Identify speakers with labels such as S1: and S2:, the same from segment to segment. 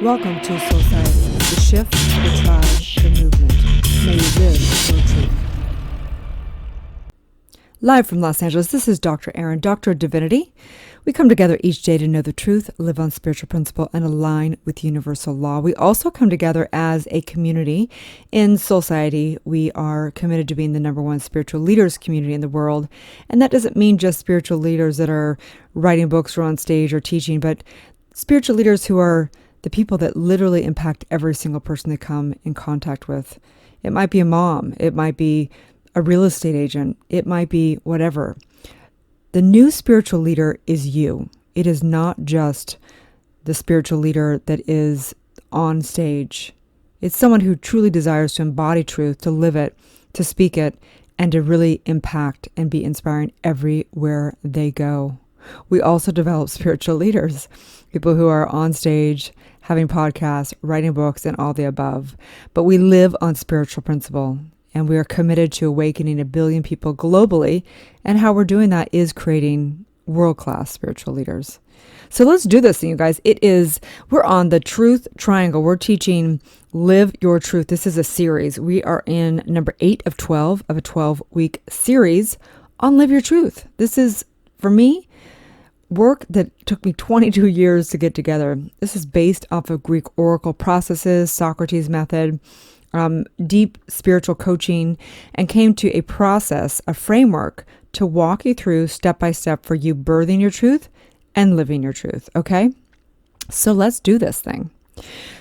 S1: Welcome to Soulciete, the shift, the tribe, the movement. May you live your truth. Live from Los Angeles, this is Dr. Erin, Doctor of Divinity. We come together each day to know the truth, live on spiritual principle, and align with universal law. We also come together as a community. In Soulciete, we are committed to being the number one spiritual leaders community in the world. And that doesn't mean just spiritual leaders that are writing books or on stage or teaching, but spiritual leaders who are the people that literally impact every single person they come in contact with. It might be a mom. It might be a real estate agent. It might be whatever. The new spiritual leader is you. It is not just the spiritual leader that is on stage. It's someone who truly desires to embody truth, to live it, to speak it, and to really impact and be inspiring everywhere they go. We also develop spiritual leaders, people who are on stage, having podcasts, writing books, and all the above. But we live on spiritual principle. And we are committed to awakening 1 billion people globally. And how we're doing that is creating world-class spiritual leaders. So let's do this thing, you guys. We're on the truth triangle. We're teaching Live Your Truth. This is a series. We are in number 8 of 12 of a 12-week series on Live Your Truth. This is, for me, work that took me 22 years to get together. This is based off of Greek oracle processes, Socrates' method, deep spiritual coaching, and came to a process, a framework to walk you through step by step for you birthing your truth and living your truth. Okay? So let's do this thing.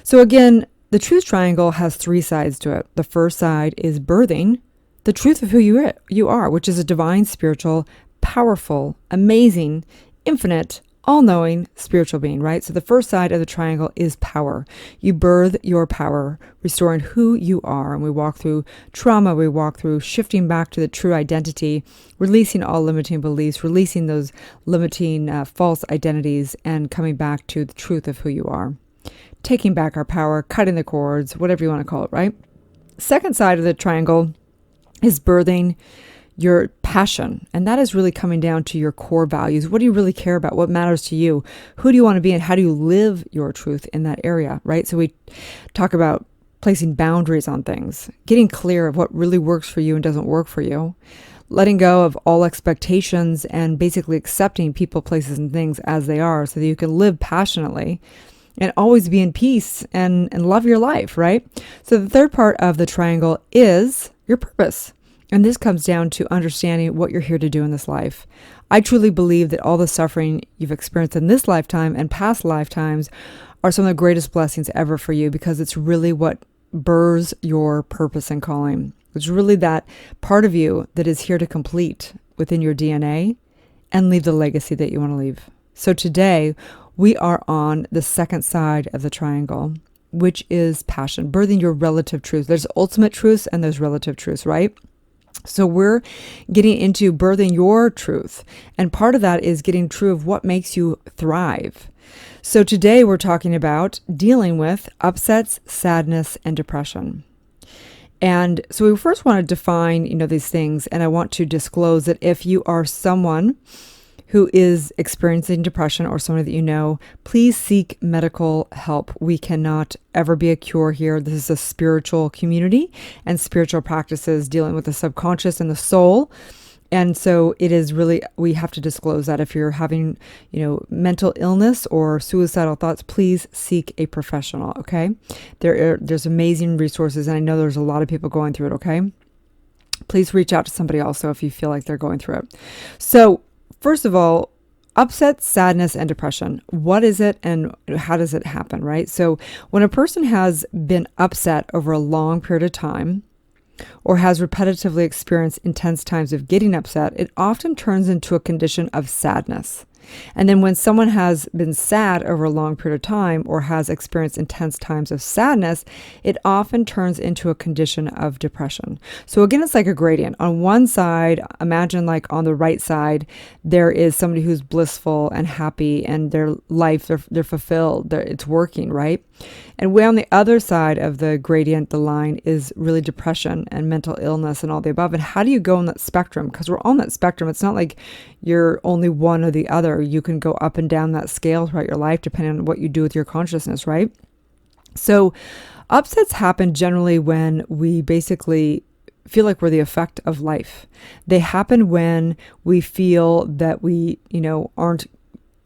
S1: So again, the truth triangle has 3 sides to it. The first side is birthing the truth of who you are, which is a divine, spiritual, powerful, amazing, infinite, all-knowing spiritual being, right? So the first side of the triangle is power. You birth your power, restoring who you are. And we walk through trauma. We walk through shifting back to the true identity, releasing all limiting beliefs, releasing those limiting false identities, and coming back to the truth of who you are. Taking back our power, cutting the cords, whatever you want to call it, right? Second side of the triangle is birthing your passion. And that is really coming down to your core values. What do you really care about? What matters to you? Who do you want to be? And how do you live your truth in that area, right? So we talk about placing boundaries on things, getting clear of what really works for you and doesn't work for you, letting go of all expectations and basically accepting people, places, and things as they are so that you can live passionately and always be in peace and love your life, right? So the third part of the triangle is your purpose. And this comes down to understanding what you're here to do in this life. I truly believe that all the suffering you've experienced in this lifetime and past lifetimes are some of the greatest blessings ever for you, because it's really what births your purpose and calling. It's really that part of you that is here to complete within your DNA and leave the legacy that you want to leave. So today we are on the second side of the triangle, which is passion, birthing your relative truth. There's ultimate truths and there's relative truths, right? So we're getting into birthing your truth. And part of that is getting true of what makes you thrive. So today we're talking about dealing with upsets, sadness, and depression. And so we first want to define, these things. And I want to disclose that if you are someone who is experiencing depression or someone that you know, please seek medical help. We cannot ever be a cure here. This is a spiritual community and spiritual practices dealing with the subconscious and the soul. And so it is really, we have to disclose that if you're having, mental illness or suicidal thoughts, please seek a professional, okay? There's amazing resources, and I know there's a lot of people going through it, okay? Please reach out to somebody also if you feel like they're going through it. So, first of all, upset, sadness, and depression. What is it and how does it happen, right? So when a person has been upset over a long period of time or has repetitively experienced intense times of getting upset, it often turns into a condition of sadness. And then when someone has been sad over a long period of time or has experienced intense times of sadness, it often turns into a condition of depression. So again, it's like a gradient. On one side, imagine like on the right side, there is somebody who's blissful and happy and their life, they're fulfilled, it's working, right? And way on the other side of the gradient, the line is really depression and mental illness and all the above. And how do you go on that spectrum? Because we're on that spectrum. It's not like you're only one or the other. You can go up and down that scale throughout your life depending on what you do with your consciousness, right? So upsets happen generally when we basically feel like we're the effect of life. They happen when we feel that we, aren't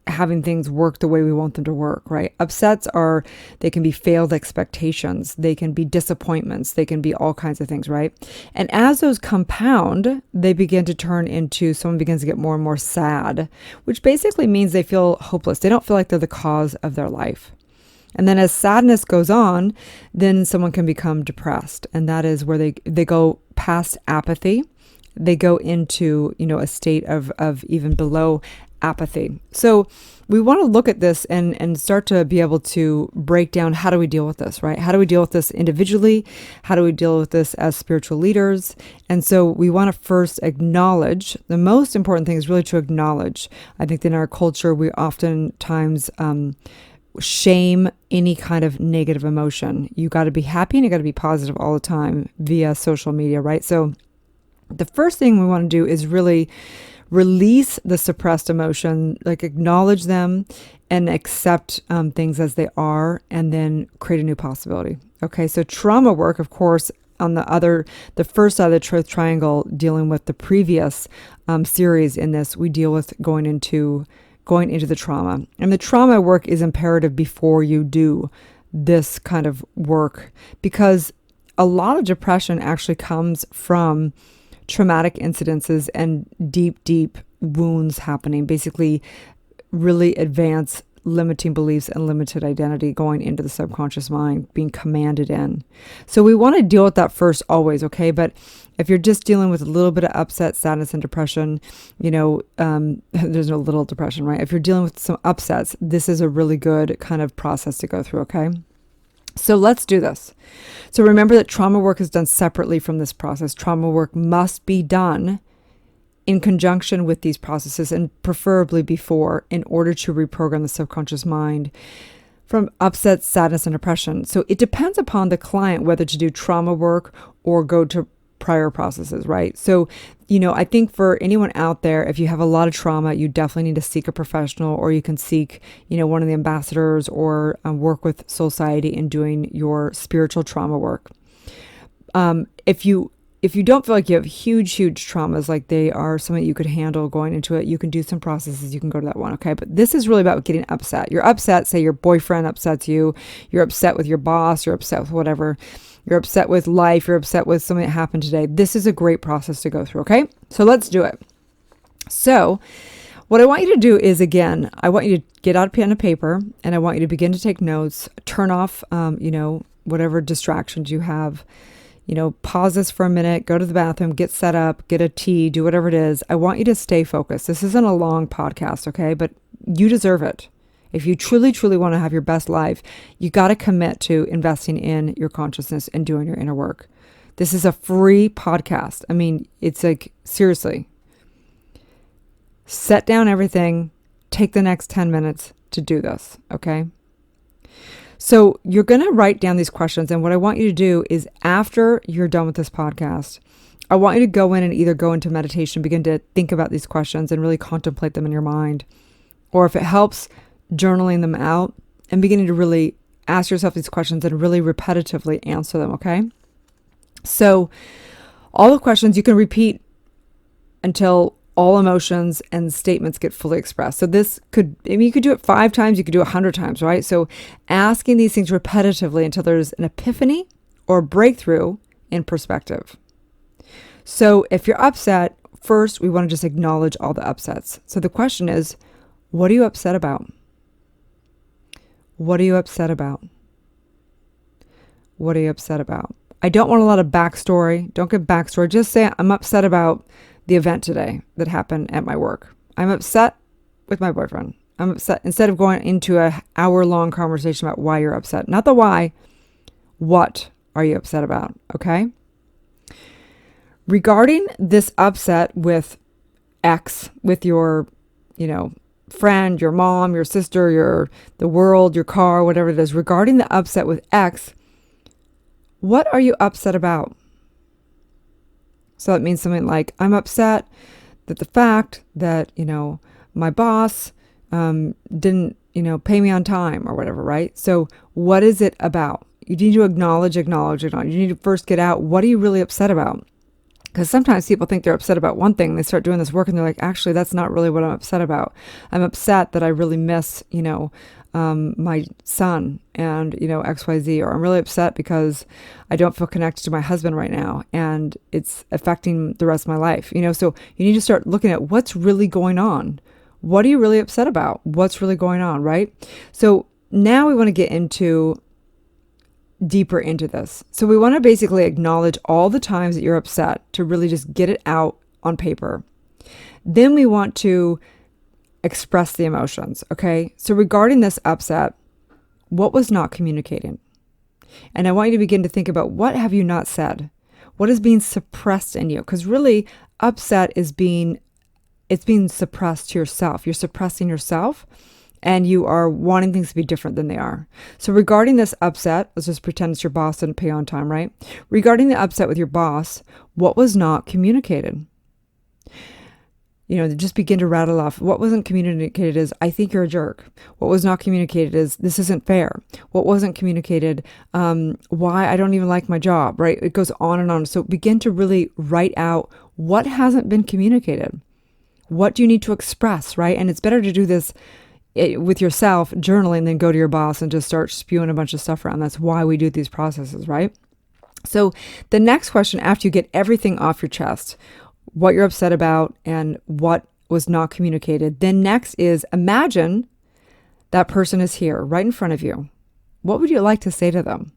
S1: having things work the way we want them to work, right? They can be failed expectations, they can be disappointments, they can be all kinds of things, right? And as those compound, they begin to turn into, someone begins to get more and more sad, which basically means they feel hopeless. They don't feel like they're the cause of their life. And then as sadness goes on, then someone can become depressed. And that is where they go past apathy. They go into, a state of even below apathy. So we want to look at this and start to be able to break down, how do we deal with this, right? How do we deal with this individually? How do we deal with this as spiritual leaders? And so we want to first acknowledge, the most important thing is really to acknowledge. I think that in our culture, we oftentimes shame any kind of negative emotion. You got to be happy and you got to be positive all the time via social media, right? So the first thing we want to do is really release the suppressed emotion, like acknowledge them and accept things as they are, and then create a new possibility. Okay, so trauma work, of course, on the first side of the truth triangle, dealing with the previous series in this, we deal with going into the trauma. And the trauma work is imperative before you do this kind of work, because a lot of depression actually comes from traumatic incidences and deep wounds happening, basically really advanced limiting beliefs and limited identity going into the subconscious mind, being commanded in. So we want to deal with that first always, okay? But if you're just dealing with a little bit of upset, sadness, and depression, there's no little depression, right? If you're dealing with some upsets, this is a really good kind of process to go through, okay? So let's do this. So remember that trauma work is done separately from this process. Trauma work must be done in conjunction with these processes, and preferably before, in order to reprogram the subconscious mind from upset, sadness, and depression. So it depends upon the client whether to do trauma work or go to prior processes, right? So, I think for anyone out there, if you have a lot of trauma, you definitely need to seek a professional, or you can seek, one of the ambassadors, or work with Soulciete in doing your spiritual trauma work. If you don't feel like you have huge traumas, like they are something you could handle going into it, you can do some processes. You can go to that one, okay? But this is really about getting upset. You're upset, say your boyfriend upsets you, you're upset with your boss, you're upset with whatever, you're upset with life, you're upset with something that happened today. This is a great process to go through, okay? So let's do it. So what I want you to do is, again, I want you to get out a pen and paper, and I want you to begin to take notes, turn off, whatever distractions you have. Pause this for a minute, go to the bathroom, get set up, get a tea, do whatever it is. I want you to stay focused. This isn't a long podcast, okay? But you deserve it. If you truly want to have your best life, you got to commit to investing in your consciousness and doing your inner work. This is a free podcast. I mean, it's like, seriously, set down everything, take the next 10 minutes to do this, okay? So you're going to write down these questions. And what I want you to do is, after you're done with this podcast, I want you to go in and either go into meditation, begin to think about these questions and really contemplate them in your mind. Or if it helps, journaling them out and beginning to really ask yourself these questions and really repetitively answer them, okay? So all the questions you can repeat until all emotions and statements get fully expressed. So you could do it 5 times, you could do it 100 times, right? So asking these things repetitively until there's an epiphany or breakthrough in perspective. So if you're upset, first, we want to just acknowledge all the upsets. So the question is, what are you upset about? What are you upset about? What are you upset about? I don't want a lot of backstory. Don't give backstory. Just say, I'm upset about the event today that happened at my work. I'm upset with my boyfriend. I'm upset. Instead of going into an hour-long conversation about why you're upset. Not the why. What are you upset about? Okay? Regarding this upset with X, with your, friend, your mom, your sister, the world, your car, whatever it is, regarding the upset with X, what are you upset about? So that means something like, I'm upset that the fact that, my boss didn't, pay me on time or whatever, right? So what is it about? You need to acknowledge. You need to first get out, what are you really upset about? Because sometimes people think they're upset about one thing. They start doing this work and they're like, actually, that's not really what I'm upset about. I'm upset that I really miss, my son and, XYZ, or I'm really upset because I don't feel connected to my husband right now and it's affecting the rest of my life. So you need to start looking at what's really going on. What are you really upset about? What's really going on, right? So now we want to get deeper into this. So we want to basically acknowledge all the times that you're upset to really just get it out on paper. Then we want to express the emotions, okay? So regarding this upset, what was not communicated? And I want you to begin to think about, what have you not said? What is being suppressed in you? Because really, upset is being suppressed to yourself. You're suppressing yourself and you are wanting things to be different than they are. So regarding this upset, let's just pretend it's your boss didn't pay on time, right? Regarding the upset with your boss, what was not communicated? Just begin to rattle off. What wasn't communicated is, I think you're a jerk. What was not communicated is, this isn't fair. What wasn't communicated, why I don't even like my job, right? It goes on and on. So begin to really write out what hasn't been communicated. What do you need to express, right? And it's better to do this with yourself, journaling, than go to your boss and just start spewing a bunch of stuff around. That's why we do these processes, right? So the next question, after you get everything off your chest, what you're upset about and what was not communicated, then next is, imagine that person is here right in front of you. What would you like to say to them?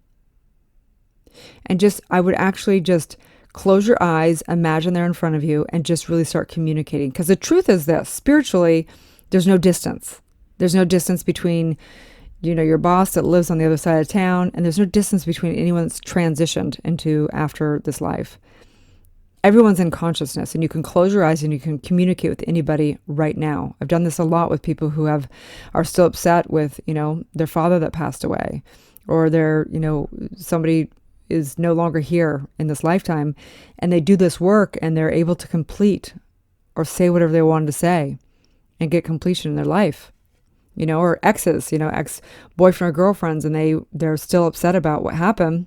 S1: And I would actually just close your eyes, imagine they're in front of you, and just really start communicating. Because the truth is this, spiritually, there's no distance. There's no distance between, your boss that lives on the other side of town, and there's no distance between anyone that's transitioned into after this life. Everyone's in consciousness, and you can close your eyes and you can communicate with anybody right now. I've done this a lot with people who are still upset with, their father that passed away, or somebody is no longer here in this lifetime, and they do this work and they're able to complete or say whatever they wanted to say and get completion in their life. Or exes, ex-boyfriend or girlfriends, and they're still upset about what happened.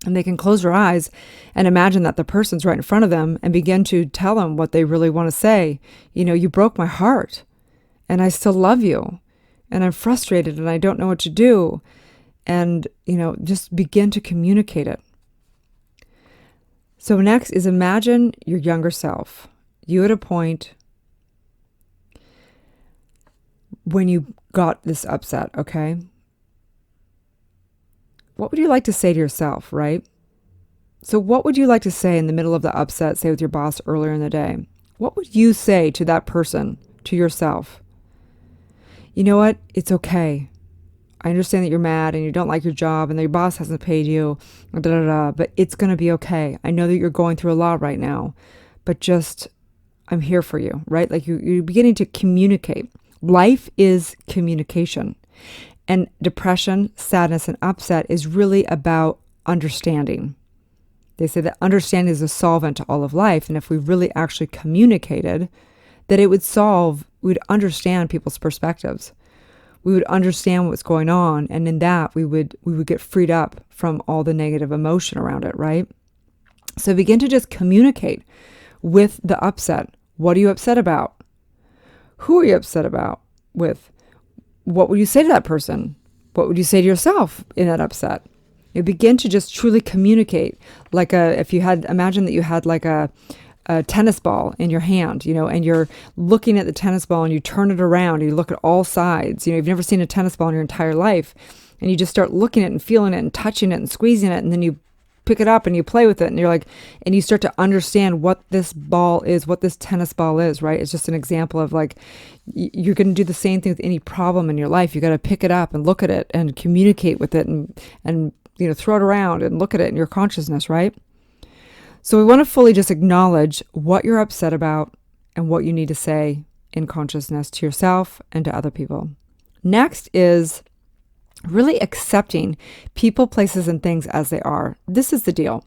S1: And they can close their eyes and imagine that the person's right in front of them and begin to tell them what they really want to say. You broke my heart and I still love you and I'm frustrated and I don't know what to do. And, just begin to communicate it. So next is, imagine your younger self. You at a point when you got this upset, okay? What would you like to say to yourself, right? So what would you like to say in the middle of the upset, say with your boss earlier in the day? What would you say to that person, to yourself? You know what? It's okay. I understand that you're mad and you don't like your job and that your boss hasn't paid you, but it's going to be okay. I know that you're going through a lot right now, but I'm here for you, right? Like you're beginning to communicate. Life is communication. And depression, sadness, and upset is really about understanding. They say that understanding is a solvent to all of life. And if we really actually communicated, that it would we'd understand people's perspectives. We would understand what's going on. And in that, we would get freed up from all the negative emotion around it, right? So begin to just communicate with the upset. What are you upset about? Who are you upset with? What would you say to that person? What would you say to yourself in that upset? You begin to just truly communicate. Imagine that you had like a tennis ball in your hand, and you're looking at the tennis ball and you turn it around and you look at all sides. You've never seen a tennis ball in your entire life, and you just start looking at it and feeling it and touching it and squeezing it, and then you pick it up and you play with it, and and you start to understand what this ball is, what this tennis ball is, right? It's just an example of you're going to do the same thing with any problem in your life. You got to pick it up and look at it and communicate with it and throw it around and look at it in your consciousness, right? So we want to fully just acknowledge what you're upset about and what you need to say in consciousness to yourself and to other people. Next is really accepting people, places, and things as they are. This is the deal.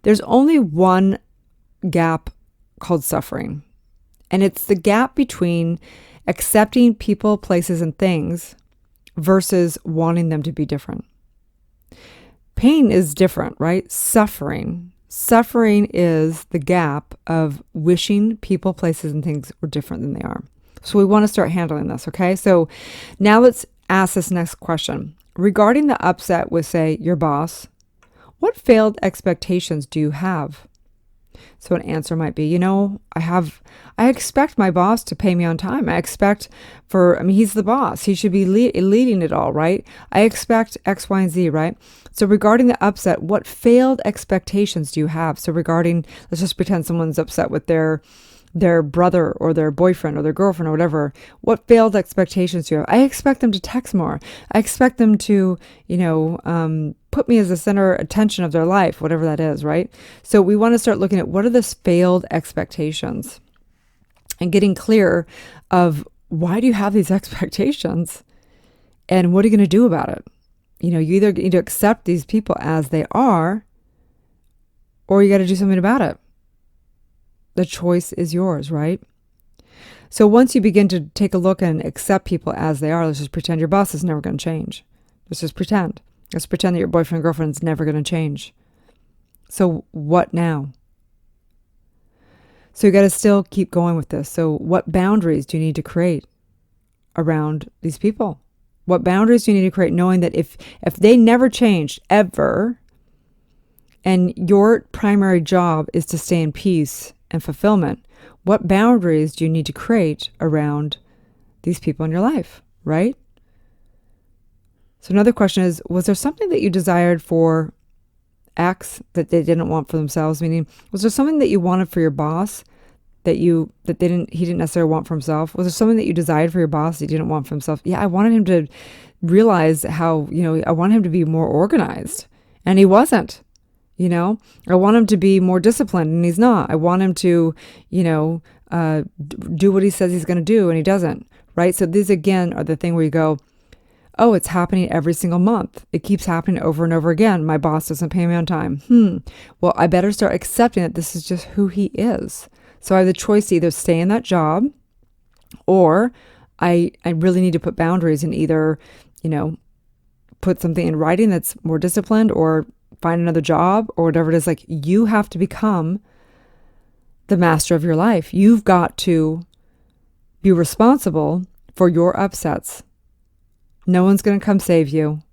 S1: There's only one gap called suffering, and it's the gap between accepting people, places, and things versus wanting them to be different. Pain is different, right? Suffering is the gap of wishing people, places, and things were different than they are. So we want to start handling this, okay? So now let's ask this next question. Regarding the upset with, say, your boss, what failed expectations do you have? So an answer might be, I expect my boss to pay me on time. He's the boss. He should be leading it all, right? I expect X, Y, and Z, right? So regarding the upset, what failed expectations do you have? So regarding, let's just pretend someone's upset with their brother or their boyfriend or their girlfriend or whatever. What failed expectations do you have? I expect them to text more. I expect them to, put me as the center attention of their life, whatever that is, right? So we want to start looking at what are those failed expectations and getting clear of why do you have these expectations and what are you going to do about it? You either need to accept these people as they are or you got to do something about it. The choice is yours, right? So once you begin to take a look and accept people as they are, let's just pretend your boss is never going to change. Let's just pretend. Let's pretend that your boyfriend or girlfriend is never going to change. So what now? So you got to still keep going with this. So what boundaries do you need to create around these people? What boundaries do you need to create knowing that if they never changed ever and your primary job is to stay in peace and fulfillment, what boundaries do you need to create around these people in your life, right? So another question is, was there something that you desired for X that they didn't want for themselves? Meaning, was there something that you wanted for your boss that he didn't necessarily want for himself? Was there something that you desired for your boss that he didn't want for himself? Yeah, I wanted him to realize how, I wanted him to be more organized, and he wasn't. I want him to be more disciplined, and he's not. I want him to, do what he says he's going to do, and he doesn't, right? So these, again, are the thing where you go, oh, it's happening every single month. It keeps happening over and over again. My boss doesn't pay me on time. Well, I better start accepting that this is just who he is. So I have the choice to either stay in that job or I really need to put boundaries and either, put something in writing that's more disciplined or find another job or whatever it is. Like, you have to become the master of your life. You've got to be responsible for your upsets. No one's going to come save you.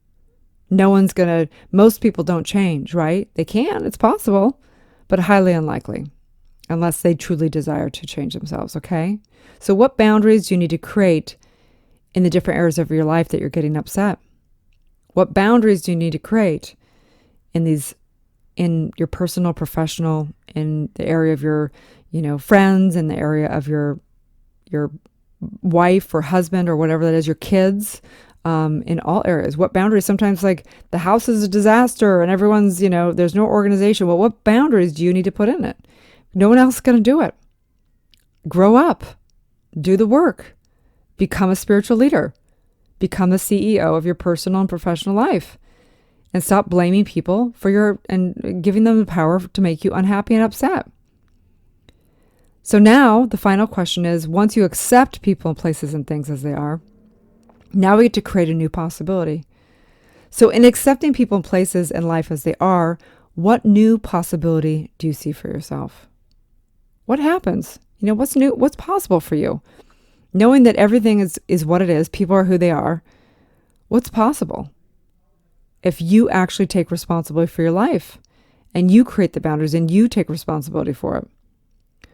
S1: Most people don't change, right? They can, it's possible, but highly unlikely unless they truly desire to change themselves, okay? So what boundaries do you need to create in the different areas of your life that you're getting upset? What boundaries do you need to create in your personal, professional, in the area of your, friends, in the area of your wife or husband or whatever that is, your kids, in all areas? What boundaries? Sometimes like the house is a disaster and everyone's, there's no organization. Well, what boundaries do you need to put in it? No one else is going to do it. Grow up, do the work, become a spiritual leader, become the CEO of your personal and professional life, and stop blaming people and giving them the power to make you unhappy and upset. So now the final question is, once you accept people and places and things as they are, now we get to create a new possibility. So in accepting people and places in life as they are, what new possibility do you see for yourself? What happens? What's new? What's possible for you? Knowing that everything is what it is, people are who they are, what's possible? If you actually take responsibility for your life and you create the boundaries and you take responsibility for it.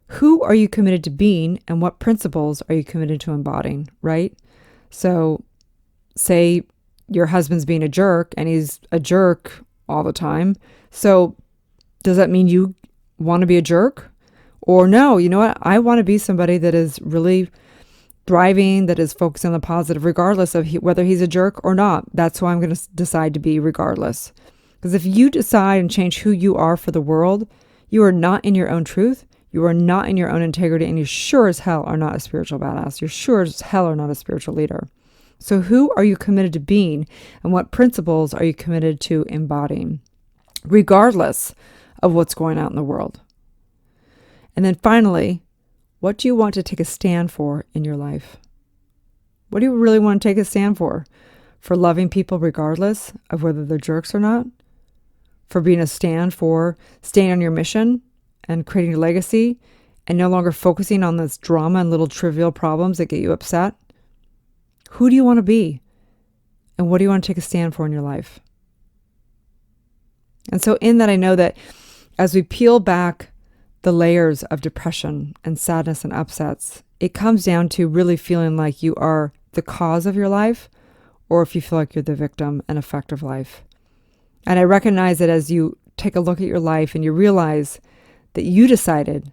S1: Who are you committed to being and what principles are you committed to embodying, right? So say your husband's being a jerk and he's a jerk all the time. So does that mean you want to be a jerk? Or no, you know what? I want to be somebody that is really thriving, that is focused on the positive, regardless of whether he's a jerk or not. That's who I'm going to decide to be regardless. Because if you decide and change who you are for the world, you are not in your own truth. You are not in your own integrity, and you sure as hell are not a spiritual badass. You sure as hell are not a spiritual leader. So who are you committed to being, and what principles are you committed to embodying, regardless of what's going on in the world? And then finally, What do you want to take a stand for in your life? What do you really want to take a stand for? For loving people regardless of whether they're jerks or not? For being a stand for staying on your mission and creating your legacy and no longer focusing on this drama and little trivial problems that get you upset? Who do you want to be? And what do you want to take a stand for in your life? And so in that, I know that as we peel back the layers of depression and sadness and upsets, it comes down to really feeling like you are the cause of your life, or if you feel like you're the victim and effect of life. And I recognize that as you take a look at your life and you realize that you decided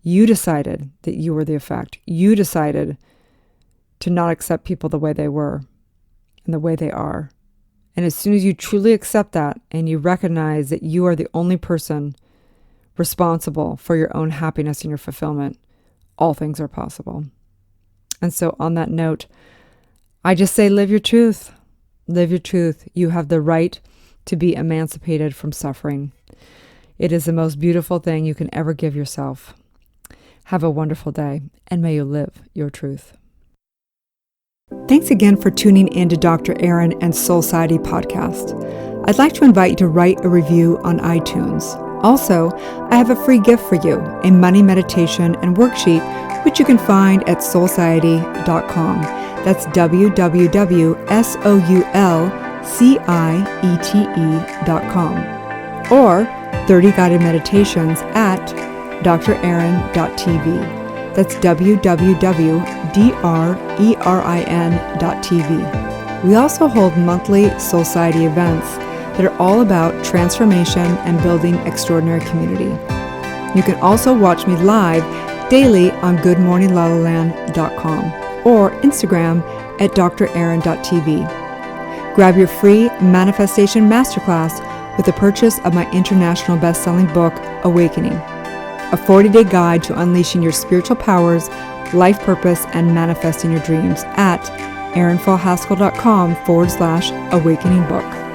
S1: that you were the effect. You decided to not accept people the way they were and the way they are. And as soon as you truly accept that and you recognize that you are the only person responsible for your own happiness and your fulfillment, all things are possible. And so on that note, I just say, live your truth. Live your truth. You have the right to be emancipated from suffering. It is the most beautiful thing you can ever give yourself. Have a wonderful day, and may you live your truth. Thanks again for tuning in to Dr. Erin and Soulciete podcast. I'd like to invite you to write a review on iTunes. Also, I have a free gift for you, a money meditation and worksheet, which you can find at soulciete.com. That's www.soulciete.com. Or 30 guided meditations at drerin.tv. That's www.drerin.tv. We also hold monthly Soulciete events that are all about transformation and building extraordinary community. You can also watch me live daily on goodmorninglalaland.com or Instagram at drerin.tv. Grab your free manifestation masterclass with the purchase of my international best-selling book, Awakening, a 40-day guide to unleashing your spiritual powers, life purpose, and manifesting your dreams at erinfallhaskell.com/awakening book.